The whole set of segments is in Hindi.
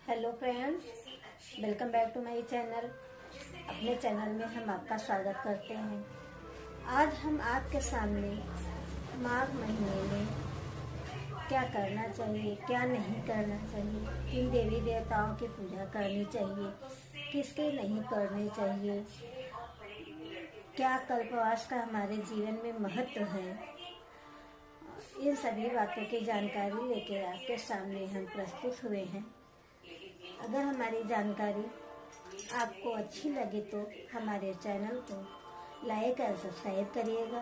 Hello friends, welcome back to my channel. अपने चैनल में हम आपका स्वागत करते हैं। आज हम आपके सामने माघ महीने में क्या करना चाहिए, क्या नहीं करना चाहिए, किन देवी देवताओं की पूजा करनी चाहिए, किसके नहीं करनी चाहिए, क्या कल्पवास का हमारे जीवन में महत्व है, इन सभी बातों की जानकारी लेके आपके सामने हम प्रस्तुत हुए हैं। अगर हमारी जानकारी आपको अच्छी लगे तो हमारे चैनल को लाइक और सब्सक्राइब करिएगा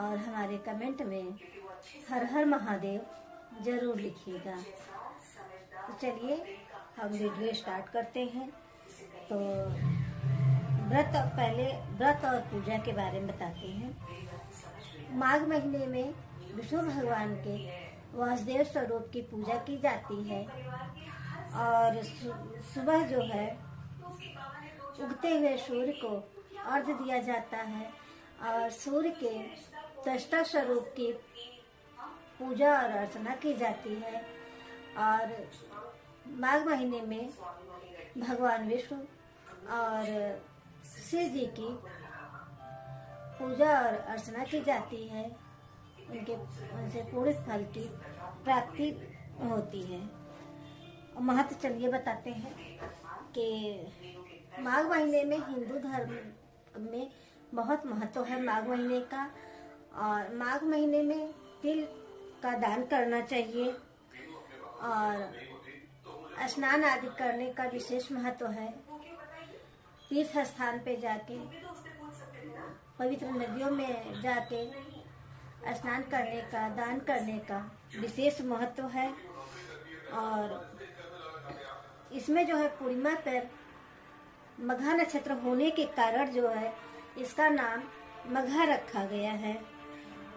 और हमारे कमेंट में हर हर महादेव जरूर लिखिएगा। तो चलिए हम वीडियो स्टार्ट करते हैं। तो व्रत और पूजा के बारे में बताते हैं। माघ महीने में विष्णु भगवान के वासुदेव स्वरूप की पूजा की जाती है और सुबह जो है उगते हुए सूर्य को अर्घ्य दिया जाता है और सूर्य के त्वष्टा स्वरूप की पूजा और अर्चना की जाती है। और माघ महीने में भगवान विष्णु और शिव जी की पूजा और अर्चना की जाती है। उनसे पूर्ण फल की प्राप्ति होती है। महत्व चलिए बताते हैं कि माघ महीने में हिंदू धर्म में बहुत महत्व है माघ महीने का। और माघ महीने में तिल का दान करना चाहिए और स्नान आदि करने का विशेष महत्व है। तीर्थ स्थान पे जाके पवित्र नदियों में जाके स्नान करने का, दान करने का विशेष महत्व है। और इसमें जो है पूर्णिमा पर मघा नक्षत्र होने के कारण जो है इसका नाम मघा रखा गया है।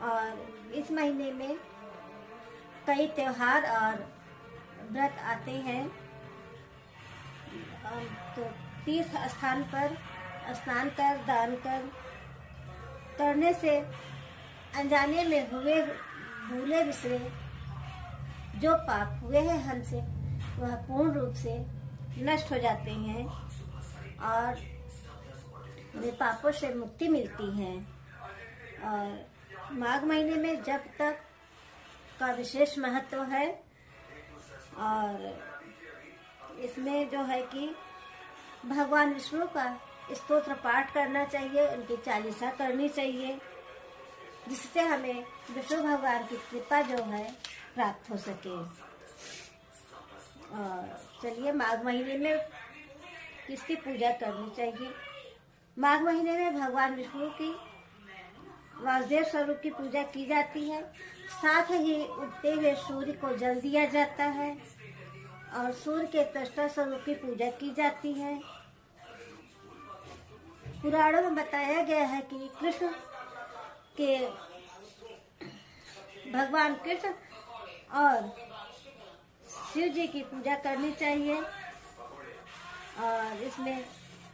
और इस महीने में कई त्योहार और व्रत आते हैं। तो तीर्थ स्थान पर स्नान कर, दान करने से अनजाने में हुए भूले बिसरे जो पाप हुए हैं हमसे वह पूर्ण रूप से नष्ट हो जाते हैं और वे पापों से मुक्ति मिलती है। और माघ महीने में जप तक का विशेष महत्व है। और इसमें जो है कि भगवान विष्णु का स्तोत्र पाठ करना चाहिए, उनकी चालीसा करनी चाहिए, जिससे हमें विष्णु भगवान की कृपा जो है प्राप्त हो सके। और चलिए माघ महीने में किसकी पूजा करनी चाहिए। माघ महीने में भगवान विष्णु की वासुदेव स्वरूप की पूजा की जाती है। साथ ही उगते हुए सूर्य को जल दिया जाता है और सूर्य के त्वष्टा स्वरूप की पूजा की जाती है। पुराणों में बताया गया है कि भगवान कृष्ण और शिव जी की पूजा करनी चाहिए। और इसमें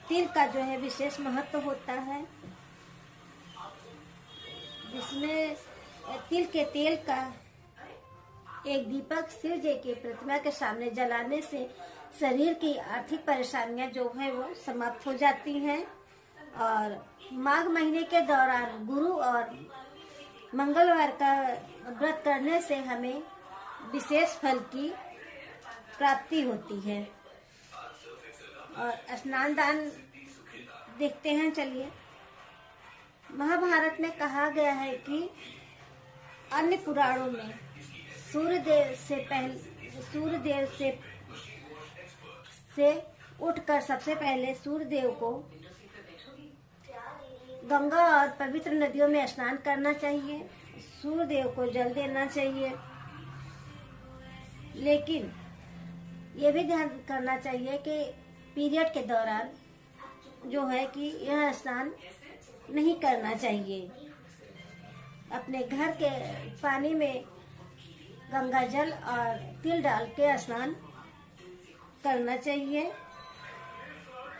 तिल का जो है विशेष महत्व होता है, जिसमें तिल के तेल का एक दीपक शिव जी की प्रतिमा के सामने जलाने से शरीर की आर्थिक परेशानियां जो है वो समाप्त हो जाती हैं। और माघ महीने के दौरान गुरु और मंगलवार का व्रत करने से हमें विशेष फल की प्राप्ति होती है। और स्नान दान देखते हैं। चलिए, महाभारत में कहा गया है कि अन्य पुराणों में सूर्यदेव से उठकर सबसे पहले सूर्यदेव को गंगा और पवित्र नदियों में स्नान करना चाहिए, सूर्यदेव को जल देना चाहिए। लेकिन ये भी ध्यान करना चाहिए कि पीरियड के दौरान जो है कि यह स्नान नहीं करना चाहिए। अपने घर के पानी में गंगा जल और तिल डाल के स्नान करना चाहिए।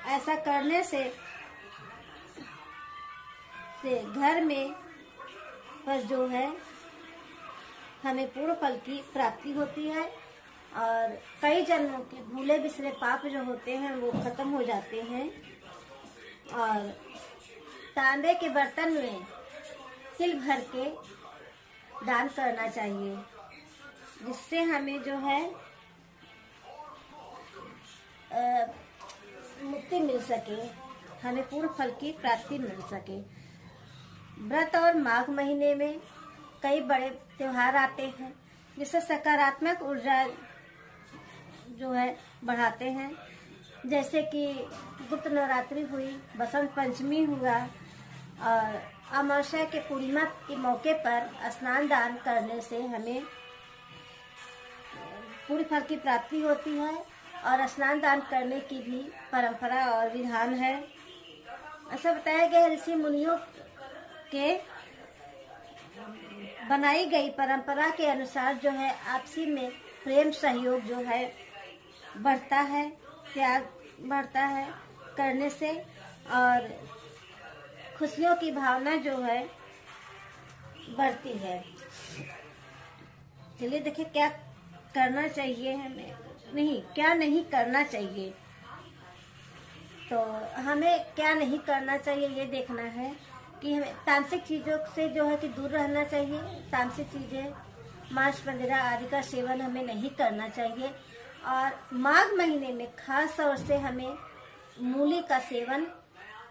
ऐसा करने से घर में पर जो है हमें पूर्ण फल की प्राप्ति होती है और कई जन्मों के भूले बिसरे पाप जो होते हैं वो खत्म हो जाते हैं। और तांबे के बर्तन में तिल भर के दान करना चाहिए, जिससे हमें जो है मुक्ति मिल सके, हमें पूर्ण फल की प्राप्ति मिल सके। व्रत और माघ महीने में कई बड़े त्योहार आते हैं जिससे सकारात्मक ऊर्जा जो है बढ़ाते हैं, जैसे कि गुप्त नवरात्रि हुई, बसंत पंचमी हुआ, और अमावस्या के पूर्णिमा के मौके पर स्नान दान करने से हमें पूर्ण फल की प्राप्ति होती है। और स्नान दान करने की भी परंपरा और विधान है। ऐसा बताया गया है ऋषि मुनियों के बनाई गई परंपरा के अनुसार जो है आपसी में प्रेम सहयोग जो है बढ़ता है, त्याग बढ़ता है करने से, और खुशियों की भावना जो है बढ़ती है। चलिए देखिए क्या करना चाहिए हमें, क्या नहीं करना चाहिए। तो हमें क्या नहीं करना चाहिए ये देखना है कि हमें तामसिक चीज़ों से जो है कि दूर रहना चाहिए। तामसिक चीज़ें, मांस वगैरह आदि का सेवन हमें नहीं करना चाहिए। और माघ महीने में खास तौर से हमें मूली का सेवन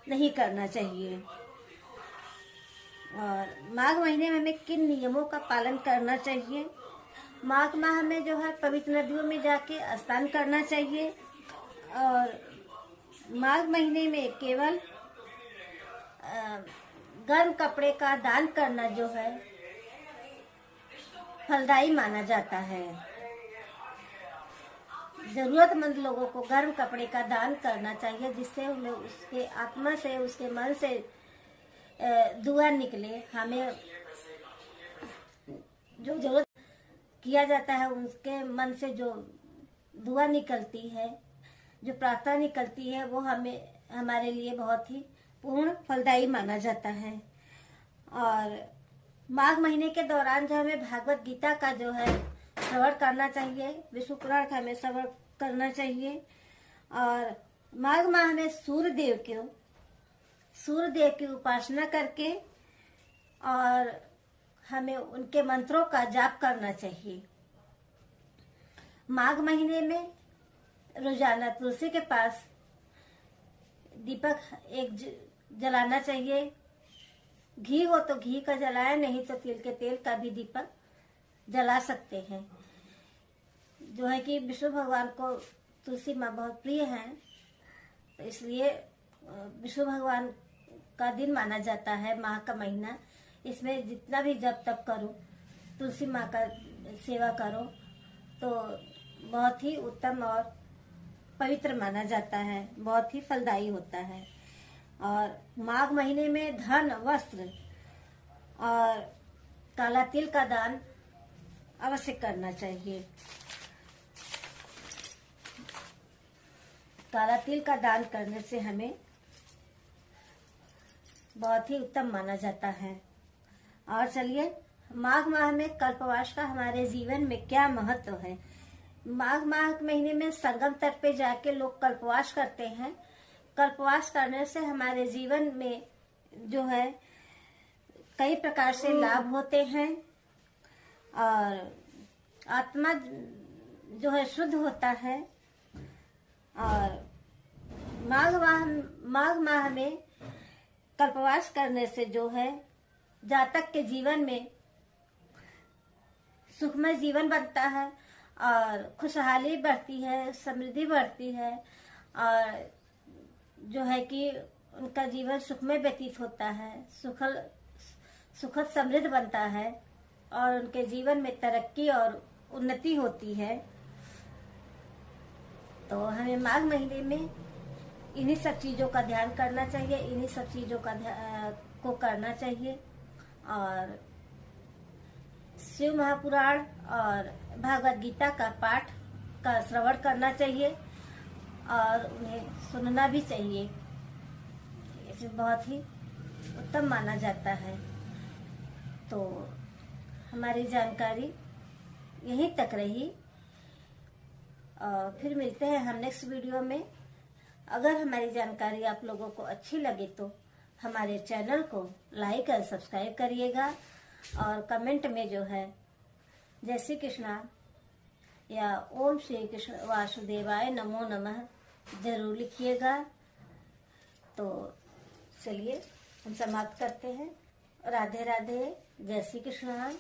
नहीं करना चाहिए। और माघ महीने में हमें किन नियमों का पालन करना चाहिए? माघ माह में जो है पवित्र नदियों में जाके स्नान करना चाहिए। और माघ महीने में केवल गर्म कपड़े का दान करना जो है फलदायी माना जाता है। जरूरतमंद लोगों को गर्म कपड़े का दान करना चाहिए, जिससे उन्हें उसके आत्मा से, उसके मन से दुआ निकले। हमें जो जरूरत किया जाता है उसके मन से जो दुआ निकलती है, जो प्रार्थना निकलती है, वो हमारे लिए बहुत ही पूर्ण फलदायी माना जाता है। और माघ महीने के दौरान जो हमें भागवत गीता का जो है श्रवण करना चाहिए, विष्णु पुराण का हमें श्रवण करना चाहिए। और माघ माह में सूर्य देव की उपासना करके और हमें उनके मंत्रों का जाप करना चाहिए। माघ महीने में रोजाना तुलसी के पास दीपक एक जलाना चाहिए। घी हो तो घी का जलाया, नहीं तो तिल के तेल का भी दीपक जला सकते हैं। जो है कि विष्णु भगवान को तुलसी माँ बहुत प्रिय है, तो इसलिए विष्णु भगवान का दिन माना जाता है माह का महीना। इसमें जितना भी जप तप करो, तुलसी माँ का सेवा करो, तो बहुत ही उत्तम और पवित्र माना जाता है, बहुत ही फलदायी होता है। और माघ महीने में धन, वस्त्र और काला तिल का दान अवश्य करना चाहिए। काला तिल का दान करने से हमें बहुत ही उत्तम माना जाता है। और चलिए, माघ माह में कल्पवास का हमारे जीवन में क्या महत्व है। माघ माह के महीने में संगम तट पे जाके लोग कल्पवास करते हैं। कल्पवास करने से हमारे जीवन में जो है कई प्रकार से लाभ होते हैं, और आत्मा जो है शुद्ध होता है। और माघ माह में कल्पवास करने से जो है जातक के जीवन में सुखमय जीवन बनता है, और खुशहाली बढ़ती है, समृद्धि बढ़ती है, और जो है कि उनका जीवन सुखमय व्यतीत होता है, सुखद समृद्ध बनता है, और उनके जीवन में तरक्की और उन्नति होती है। तो हमें माघ महीने में इन्हीं सब चीज़ों का ध्यान करना चाहिए, इन्हीं सब चीज़ों को करना चाहिए। और शिव महापुराण और भागवत गीता का पाठ का श्रवण करना चाहिए, और उन्हें सुनना भी चाहिए। इसे बहुत ही उत्तम माना जाता है। तो हमारी जानकारी यहीं तक रही। फिर मिलते हैं हम नेक्स्ट वीडियो में। अगर हमारी जानकारी आप लोगों को अच्छी लगे तो हमारे चैनल को लाइक और सब्सक्राइब करिएगा, और कमेंट में जो है जय श्री कृष्णा या ओम श्री कृष्ण वासुदेवाय नमो नमः जरूर लिखिएगा। तो चलिए हम समाप्त करते हैं। राधे राधे, जय श्री कृष्ण।